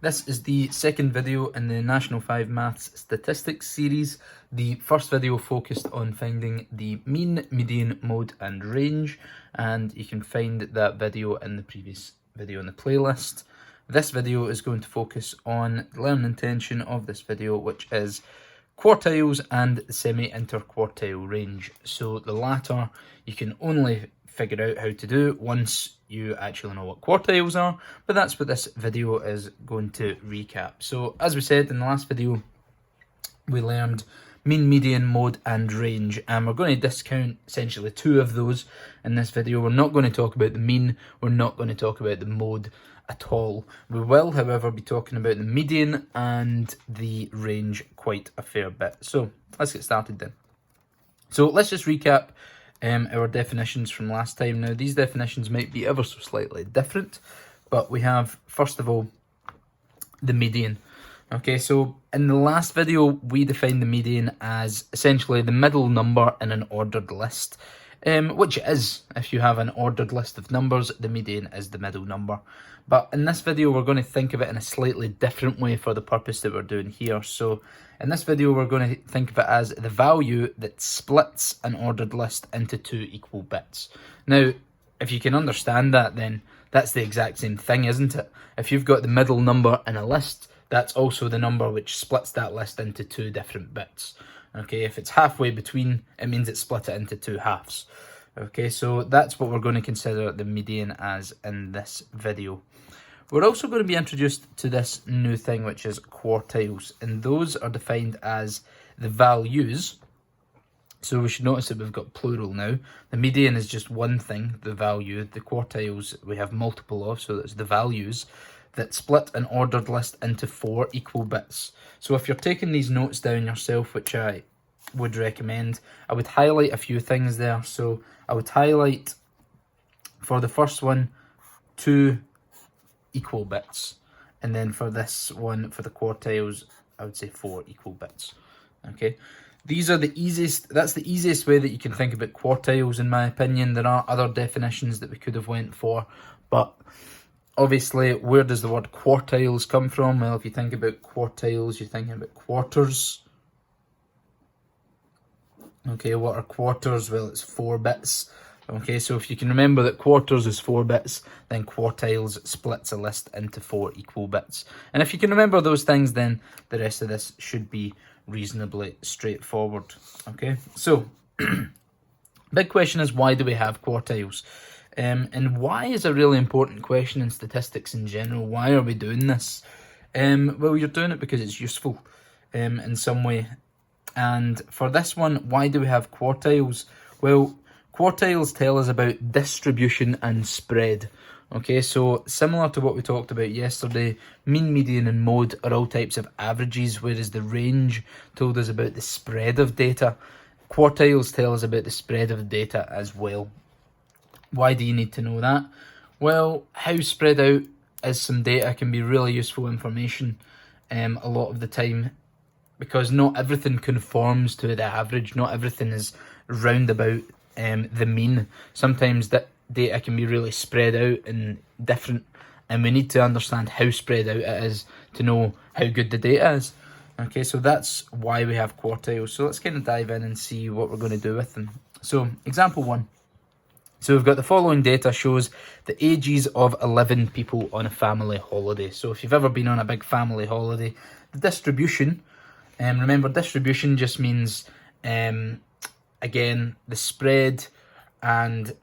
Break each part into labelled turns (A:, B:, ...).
A: This is the second video in the National 5 Maths Statistics series. The first video focused on finding the mean, median, mode and range, and you can find that video in the previous video in the playlist. This video is going to focus on the learning intention of this video, which is quartiles and Semi Interquartile Range. So the latter you can only figure out how to do once you actually know what quartiles are, but that's what this video is going to recap. So as we said in the last video, we learned mean, median, mode and range, and we're going to discount essentially two of those in this video. We're not going to talk about the mean, we're not going to talk about the mode at all. We will, however, be talking about the median and the range quite a fair bit. So let's get started then. So let's just recap our definitions from last time. Now these definitions might be ever so slightly different, but we have, first of all, the median. Okay, so in the last video we defined the median as essentially the middle number in an ordered list, which it is. If you have an ordered list of numbers, the median is the middle number. But in this video we're going to think of it in a slightly different way for the purpose that we're doing here. So in this video we're going to think of it as the value that splits an ordered list into two equal bits. Now, if you can understand that, then that's the exact same thing, isn't it? If you've got the middle number in a list, that's also the number which splits that list into two different bits. Okay, if it's halfway between, it means it split it into two halves. Okay, so that's what we're going to consider the median as in this video. We're also going to be introduced to this new thing, which is quartiles, and those are defined as the values. So we should notice that we've got plural now. The median is just one thing, the value. The quartiles we have multiple of, so that's the values that split an ordered list into four equal bits. So if you're taking these notes down yourself, which I would recommend, I would highlight a few things there. So I would highlight, for the first one, 2 equal bits, and then for this one, for the quartiles, I would say 4 equal bits. Okay, these are the easiest, that's the easiest way that you can think about quartiles in my opinion. There are other definitions that we could have went for, but obviously, where does the word quartiles come from? Well, if you think about quartiles, you're thinking about quarters. Okay, what are quarters? Well, it's 4 bits. Okay, so if you can remember that quarters is 4 bits, then quartiles splits a list into 4 equal bits. And if you can remember those things, then the rest of this should be reasonably straightforward. Okay, so big question is, why do we have quartiles? And why is a really important question in statistics in general. Why are we doing this? Well, you're doing it because it's useful in some way. And for this one, why do we have quartiles? Well, quartiles tell us about distribution and spread. Okay, so similar to what we talked about yesterday, mean, median and mode are all types of averages, whereas the range told us about the spread of data. Quartiles tell us about the spread of data as well. Why do you need to know that? Well, how spread out is some data can be really useful information a lot of the time, because not everything conforms to the average. Not everything is round about the mean. Sometimes that data can be really spread out and different, and we need to understand how spread out it is to know how good the data is. Okay, so that's why we have quartiles. So let's kind of dive in and see what we're going to do with them. So example 1. So we've got the following data shows the ages of 11 people on a family holiday. So if you've ever been on a big family holiday, the distribution, remember distribution just means, again, the spread and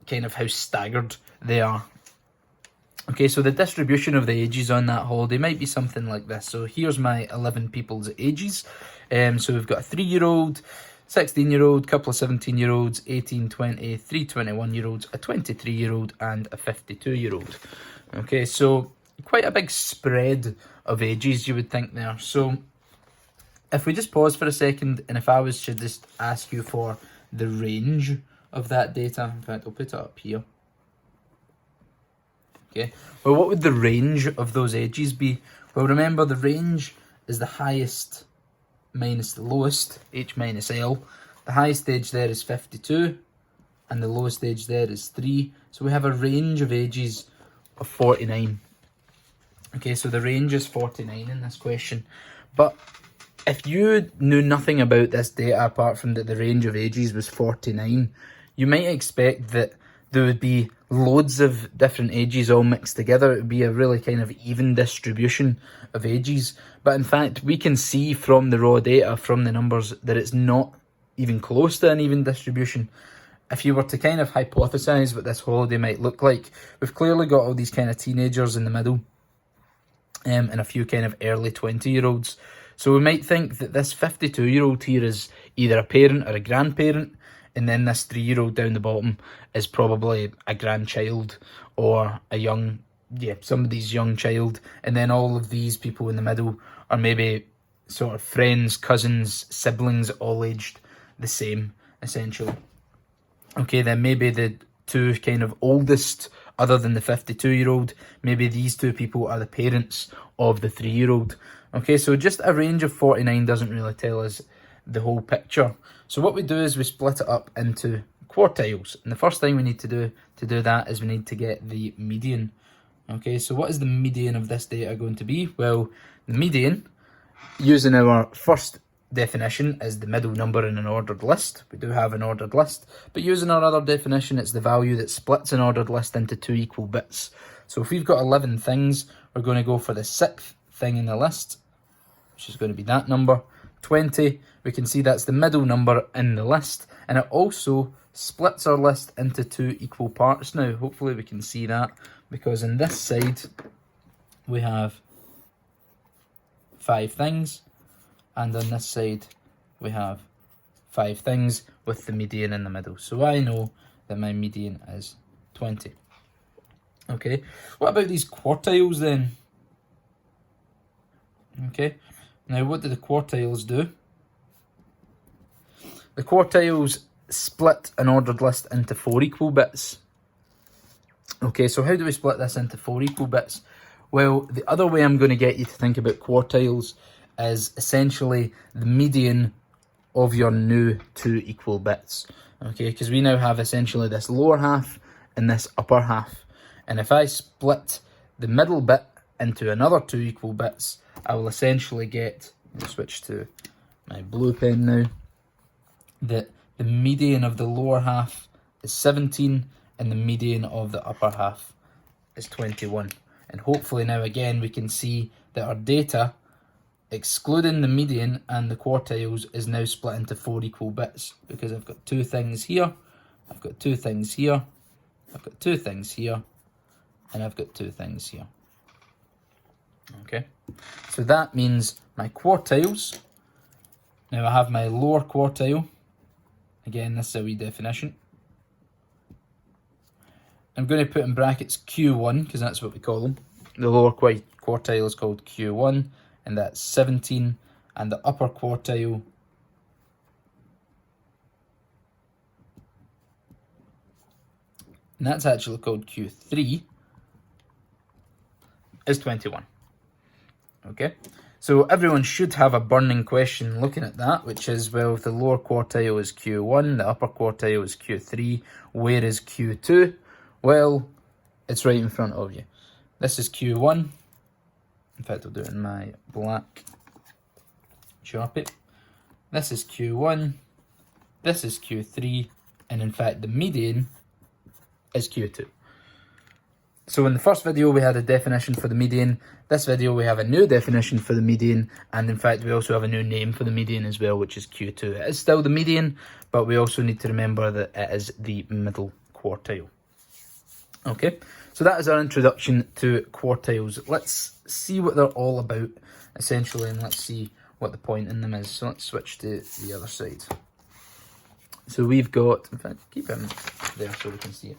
A: kind of how staggered they are. Okay, so the distribution of the ages on that holiday might be something like this. So here's my 11 people's ages. So we've got a 3-year-old, 16-year-old, couple of 17-year-olds, 18, 20, 3 21-year-olds, a 23-year-old and a 52-year-old. Okay, so quite a big spread of ages, you would think there. So if we just pause for a second, and if I was to just ask you for the range of that data, in fact I'll put it up here. Okay, well, what would the range of those ages be? Well, remember, the range is the highest minus the lowest, h minus l. The highest age there is 52, and the lowest age there is 3. So we have a range of ages of 49. Okay, so the range is 49 in this question. But if you knew nothing about this data apart from that the range of ages was 49, you might expect that there would be loads of different ages all mixed together. It would be a really kind of even distribution of ages. But in fact, we can see from the raw data, from the numbers, that it's not even close to an even distribution. If you were to kind of hypothesize what this holiday might look like, we've clearly got all these kind of teenagers in the middle, and a few kind of early 20-year-olds. So we might think that this 52-year-old here is either a parent or a grandparent, and then this 3-year-old down the bottom is probably a grandchild or a young, somebody's young child. And then all of these people in the middle are maybe sort of friends, cousins, siblings, all aged the same, essentially. Okay, then maybe the two kind of oldest, other than the 52-year-old, maybe these two people are the parents of the 3-year-old. Okay, so just a range of 49 doesn't really tell us the whole picture. So what we do is we split it up into quartiles. And the first thing we need to do that is we need to get the median. Okay, so what is the median of this data going to be? Well, the median, using our first definition, is the middle number in an ordered list. We do have an ordered list, but using our other definition, it's the value that splits an ordered list into two equal bits. So if we've got 11 things, we're going to go for the 6th thing in the list, which is going to be that number. 20, we can see that's the middle number in the list, and it also splits our list into two equal parts. Now hopefully we can see that, because in this side we have 5 things, and on this side we have 5 things with the median in the middle. So I know that my median is 20. Okay, what about these quartiles then? Okay, now what do the quartiles do? The quartiles split an ordered list into 4 equal bits. Okay, so how do we split this into 4 equal bits? Well, the other way I'm going to get you to think about quartiles is essentially the median of your new 2 equal bits. Okay, because we now have essentially this lower half and this upper half. And if I split the middle bit into another 2 equal bits, I will essentially get, I'll switch to my blue pen now, that the median of the lower half is 17 and the median of the upper half is 21. And hopefully now again we can see that our data, excluding the median and the quartiles, is now split into 4 equal bits, because I've got 2 things here, I've got 2 things here, I've got 2 things here, and I've got 2 things here. Okay, so that means my quartiles, now I have my lower quartile, again this is a wee definition, I'm going to put in brackets Q1 because that's what we call them. The lower quartile is called Q1, and that's 17, and the upper quartile and that's actually called Q3, is 21. Okay, so everyone should have a burning question looking at that, which is, well, if the lower quartile is Q1, the upper quartile is Q3, where is Q2? Well, it's right in front of you. This is Q1. In fact, I'll do it in my black Sharpie. This is Q1, this is Q3, and in fact the median is Q2. So in the first video we had a definition for the median, this video we have a new definition for the median, and in fact we also have a new name for the median as well, which is Q2. It is still the median, but we also need to remember that it is the middle quartile. Okay, so that is our introduction to quartiles. Let's see what they're all about, essentially, and let's see what the point in them is. So let's switch to the other side. So we've got, in fact, keep him there so we can see it.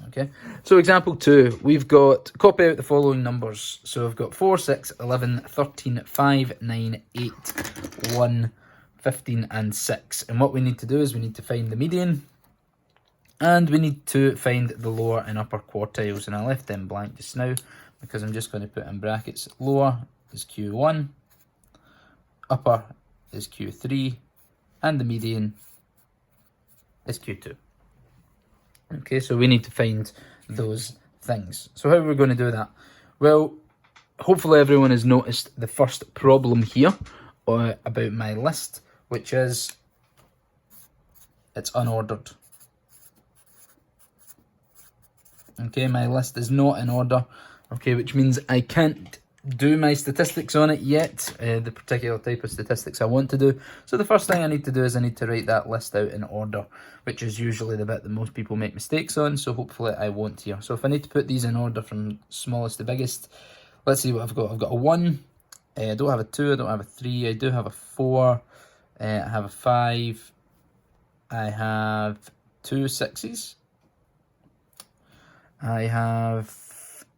A: Okay, so example 2, we've got, copy out the following numbers. So we've got 4, 6, 11, 13, 5, 9, 8, 1, 15, and 6. And what we need to do is we need to find the median, and we need to find the lower and upper quartiles. And I left them blank just now because I'm just going to put in brackets, lower is Q1, upper is Q3, and the median is Q2. Okay, so we need to find those things. So how are we going to do that? Well, hopefully everyone has noticed the first problem here about my list, which is it's unordered. Okay, my list is not in order, okay, which means I can't do my statistics on it yet, the particular type of statistics I want to do. So the first thing I need to do is I need to write that list out in order, which is usually the bit that most people make mistakes on, so hopefully I won't here. So if I need to put these in order from smallest to biggest, let's see what I've got. I've got a 1, I don't have a 2, I don't have a 3, I do have a 4, I have a 5, I have 2 6s, I have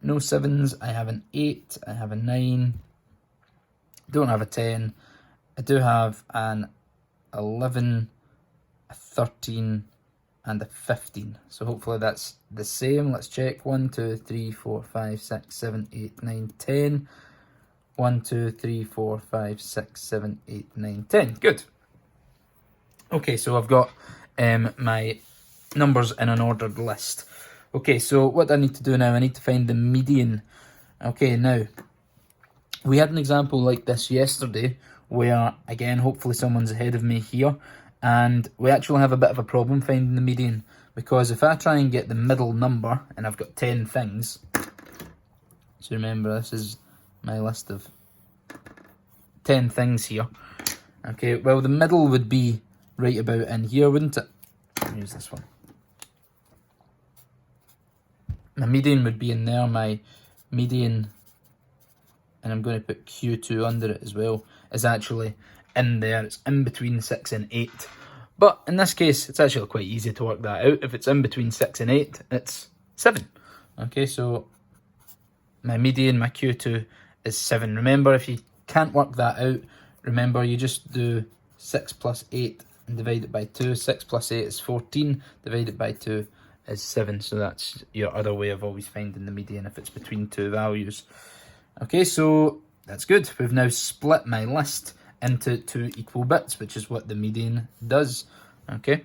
A: no 7s, I have an 8, I have a 9, don't have a 10, I do have an 11, a 13, and a 15. So hopefully that's the same. Let's check. 1, 2, 3, 4, 5, 6, 7, 8, 9, 10. 1, 2, 3, 4, 5, 6, 7, 8, 9, 10. Good. Okay, so I've got my numbers in an ordered list. Okay, so what I need to do now, I need to find the median. Okay, now, we had an example like this yesterday where, again, hopefully someone's ahead of me here, and we actually have a bit of a problem finding the median, because if I try and get the middle number, and I've got 10 things, so remember this is my list of 10 things here. Okay, well the middle would be right about in here, wouldn't it? I'll use this one. My median would be in there, my median, and I'm going to put Q2 under it as well, is actually in there. It's in between 6 and 8. But in this case, it's actually quite easy to work that out. If it's in between 6 and 8, it's 7. Okay, so my median, my Q2 is 7. Remember, if you can't work that out, remember you just do 6 plus 8 and divide it by 2. 6 plus 8 is 14, divided by 2 is 7. So that's your other way of always finding the median if it's between two values. Okay, so that's good. We've now split my list into 2 equal bits, which is what the median does. Okay,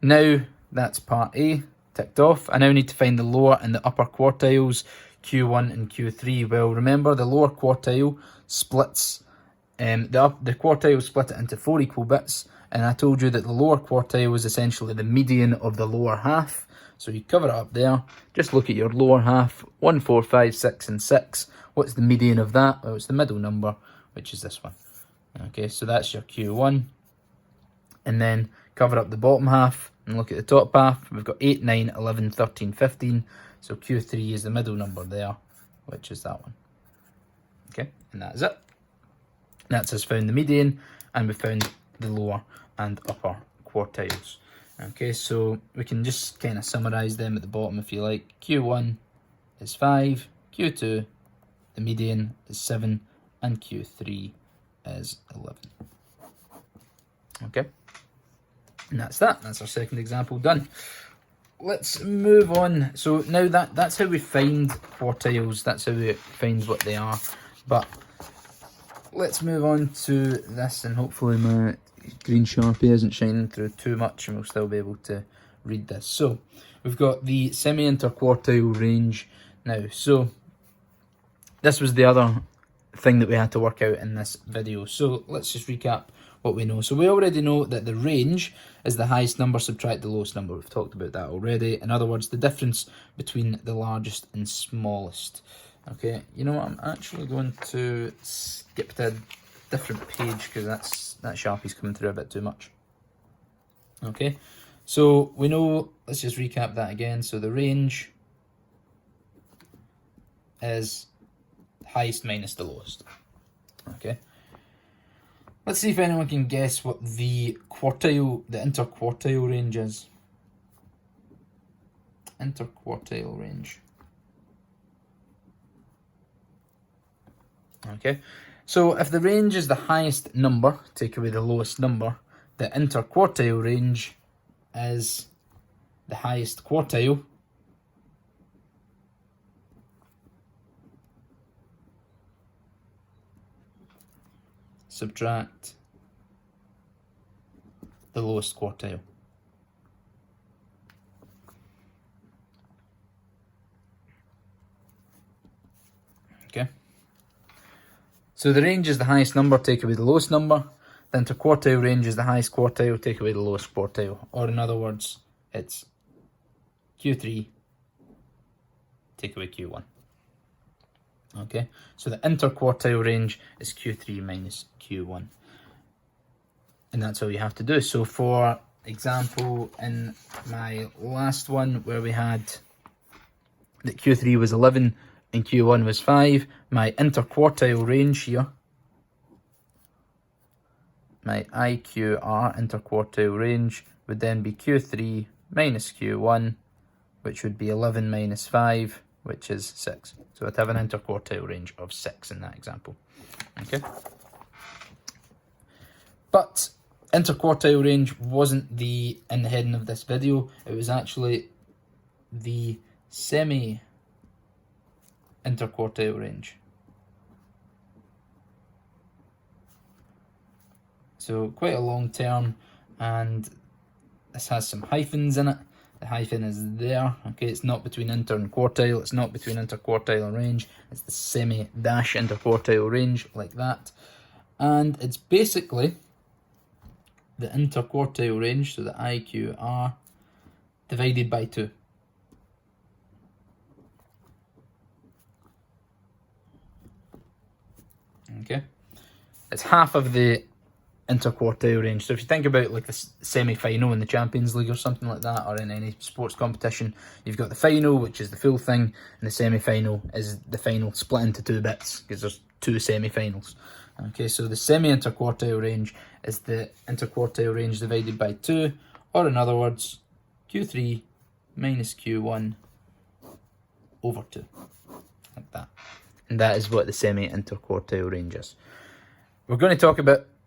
A: now that's part A ticked off. I now need to find the lower and the upper quartiles, Q1 and Q3. Well, remember the lower quartile splits, the quartile split it into 4 equal bits, and I told you that the lower quartile was essentially the median of the lower half. So you cover it up there, just look at your lower half, 1, 4, 5, 6 and 6. What's the median of that? Well, it's the middle number, which is this one. Okay, so that's your Q1. And then cover up the bottom half and look at the top half. We've got 8, 9, 11, 13, 15. So Q3 is the middle number there, which is that one. Okay, and that's it. That's us found the median, and we found the lower and upper quartiles. Okay, so we can just kind of summarise them at the bottom if you like. Q1 is 5, Q2, the median is 7, and Q3 is 11. Okay, and that's that. That's our second example done. Let's move on. So now that's how we find quartiles. That's how we find what they are. But let's move on to this, and hopefully my green Sharpie isn't shining through too much and we'll still be able to read this. So we've got the Semi Interquartile Range now. So this was the other thing that we had to work out in this video. So let's just recap what we know. So we already know that the range is the highest number subtract the lowest number. We've talked about that already. In other words, the difference between the largest and smallest. Okay, you know what, I'm actually going to skip to a different page because that Sharpie's coming through a bit too much. Okay, so we know, let's just recap that again. So the range is highest minus the lowest. Okay, let's see if anyone can guess what the interquartile range is. Interquartile range. Okay, so if the range is the highest number, take away the lowest number, the interquartile range is the highest quartile subtract the lowest quartile. Okay. So the range is the highest number, take away the lowest number. The interquartile range is the highest quartile, take away the lowest quartile. Or in other words, it's Q3, take away Q1. Okay, so the interquartile range is Q3 minus Q1. And that's all you have to do. So for example, in my last one where we had that Q3 was 11 and Q1 was 5, my interquartile range here, my IQR interquartile range would then be Q3 minus Q1, which would be 11 minus 5, which is 6. So I'd have an interquartile range of 6 in that example. Okay. But interquartile range wasn't in the heading of this video. It was actually the semi interquartile range. So quite a long term, and this has some hyphens in it. The hyphen is there. Okay, it's not between inter and quartile. It's not between interquartile and range. It's the semi-dash interquartile range, like that. And it's basically the interquartile range, so the IQR, divided by 2. Okay, it's half of the interquartile range. So if you think about like the semi-final in the Champions League or something like that, or in any sports competition, you've got the final, which is the full thing, and the semi-final is the final split into 2 bits, because there's 2 semi-finals. Okay, so the semi-interquartile range is the interquartile range divided by 2, or in other words, Q3 minus Q1 over 2, like that. And that is what the semi-interquartile range is. We're going to talk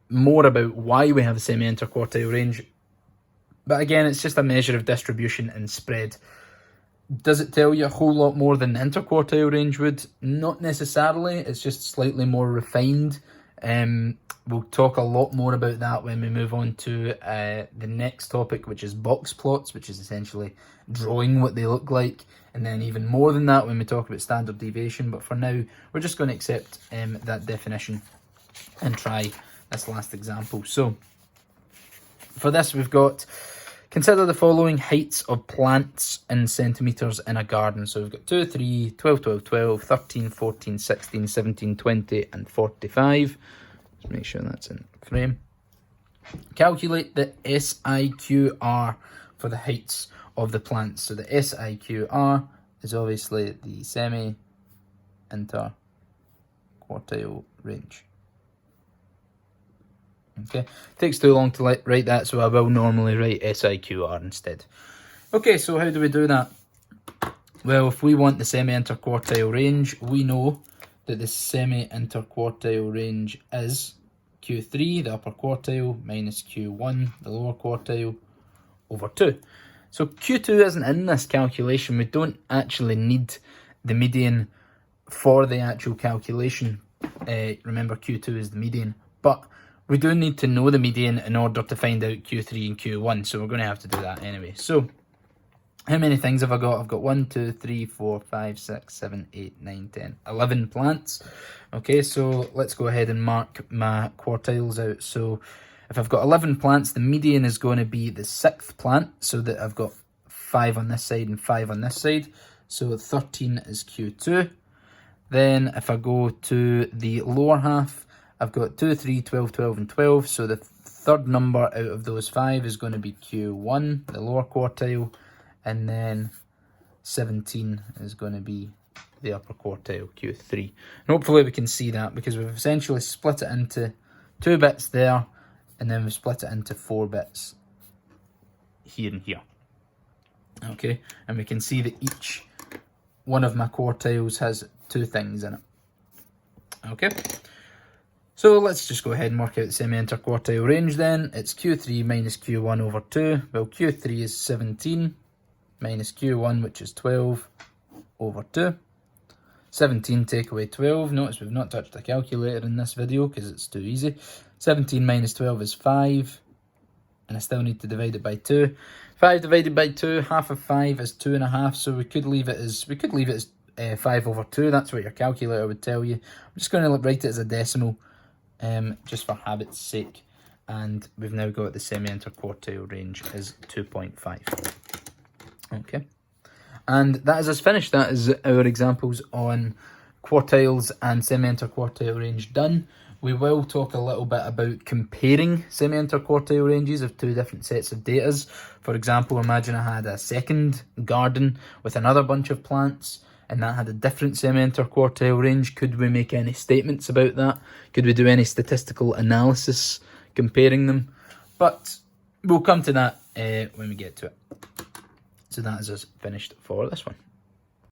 A: more about why we have a semi-interquartile range, but again, it's just a measure of distribution and spread. Does it tell you a whole lot more than the interquartile range would? Not necessarily. It's just slightly more refined. We'll talk a lot more about that when we move on to the next topic, which is box plots, which is essentially drawing what they look like, and then even more than that when we talk about standard deviation. But for now, we're just going to accept that definition and try this last example. So for this, we've got, consider the following heights of plants in centimetres in a garden. So we've got 2, 3, 12, 12, 12, 13, 14, 16, 17, 20, and 45. Let's make sure that's in frame. Calculate the SIQR for the heights of the plants. So the SIQR is obviously the semi-interquartile range. Okay, it takes too long to write that, so I will normally write SIQR instead. Okay, so how do we do that? Well, if we want the semi-interquartile range, we know that the semi-interquartile range is Q3, the upper quartile, minus Q1, the lower quartile, over 2. So Q2 isn't in this calculation. We don't actually need the median for the actual calculation. Remember, Q2 is the median, but we do need to know the median in order to find out Q3 and Q1, so we're going to have to do that anyway. So, how many things have I got? I've got 1, 2, 3, 4, 5, 6, 7, 8, 9, 10, 11 plants. Okay, so let's go ahead and mark my quartiles out. So, if I've got 11 plants, the median is going to be the 6th plant, so that I've got 5 on this side and 5 on this side. So, 13 is Q2. Then, if I go to the lower half, I've got 2, 3, 12, 12, and 12. So the third number out of those 5 is going to be Q1, the lower quartile. And then 17 is going to be the upper quartile, Q3. And hopefully we can see that, because we've essentially split it into 2 bits there, and then we've split it into 4 bits here and here. Okay, and we can see that each one of my quartiles has 2 things in it. Okay. So let's just go ahead and work out the semi-interquartile range then. It's Q3 minus Q1 over 2. Well, Q3 is 17 minus Q1, which is 12 over 2. 17 take away 12. Notice we've not touched a calculator in this video because it's too easy. 17 minus 12 is 5. And I still need to divide it by 2. 5 divided by 2, half of 5 is 2.5. So we could leave it as 5 over 2. That's what your calculator would tell you. I'm just going to write it as a decimal, just for habit's sake. And we've now got the semi-interquartile range as 2.5. Okay. And that is us finished. That is our examples on quartiles and semi-interquartile range done. We will talk a little bit about comparing semi-interquartile ranges of two different sets of datas. For example, imagine I had a second garden with another bunch of plants and that had a different semi-interquartile range. Could we make any statements about that? Could we do any statistical analysis comparing them? But we'll come to that when we get to it. So that is us finished for this one.